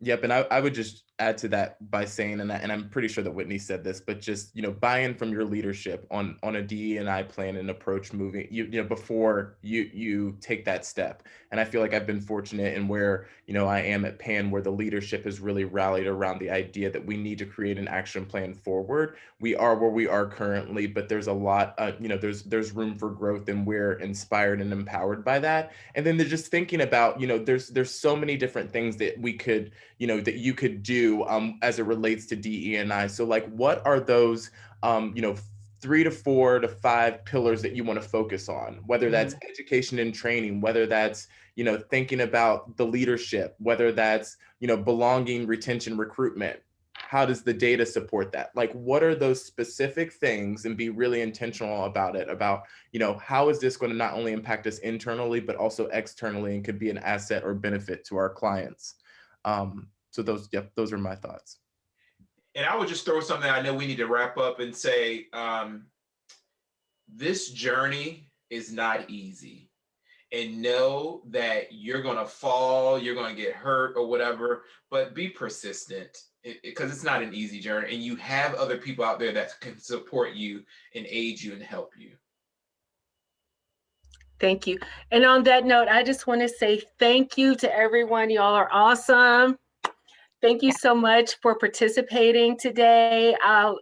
Yep, and I would just add to that by saying, and I'm pretty sure that Whitney said this, but just, buy-in from your leadership on a DE&I plan and approach moving, before you take that step. And I feel like I've been fortunate in where, I am at PAN, where the leadership has really rallied around the idea that we need to create an action plan forward. We are where we are currently, but there's a lot, there's room for growth, and we're inspired and empowered by that. And then they're just thinking about, there's so many different things that we could, that you could do as it relates to DE&I. So like, what are those, 3 to 4 to 5 pillars that you want to focus on, whether that's education and training, whether that's, thinking about the leadership, whether that's, belonging, retention, recruitment. How does the data support that? Like, what are those specific things, and be really intentional about it, about, how is this going to not only impact us internally, but also externally, and could be an asset or benefit to our clients. So those are my thoughts. And I would just throw something, I know we need to wrap up, and say, this journey is not easy. And know that you're going to fall, you're going to get hurt or whatever, but be persistent, because it's not an easy journey. And you have other people out there that can support you and aid you and help you. Thank you. And on that note, I just want to say thank you to everyone. Y'all are awesome. Thank you so much for participating today. I'll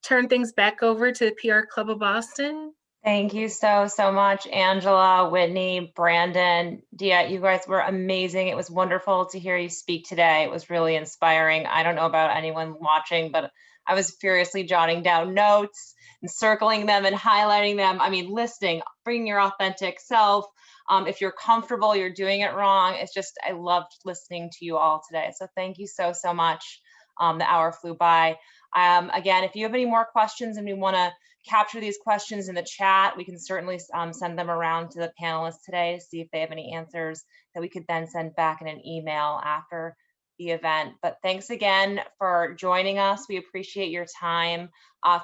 turn things back over to the PR Club of Boston. Thank you so much, Angela, Whitney, Brandon, Dia. You guys were amazing. It was wonderful to hear you speak today. It was really inspiring. I don't know about anyone watching, but I was furiously jotting down notes and circling them and highlighting them. I mean, listening, bringing your authentic self. If you're comfortable, you're doing it wrong. It's just, I loved listening to you all today. So thank you so much. The hour flew by. Again, if you have any more questions and we want to capture these questions in the chat, we can certainly send them around to the panelists today to see if they have any answers that we could then send back in an email after the event. But thanks again for joining us. We appreciate your time.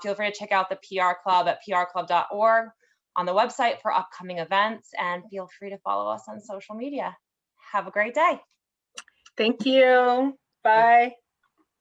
Feel free to check out the PR Club at prclub.org on the website for upcoming events, and feel free to follow us on social media. Have a great day. Thank you. Bye.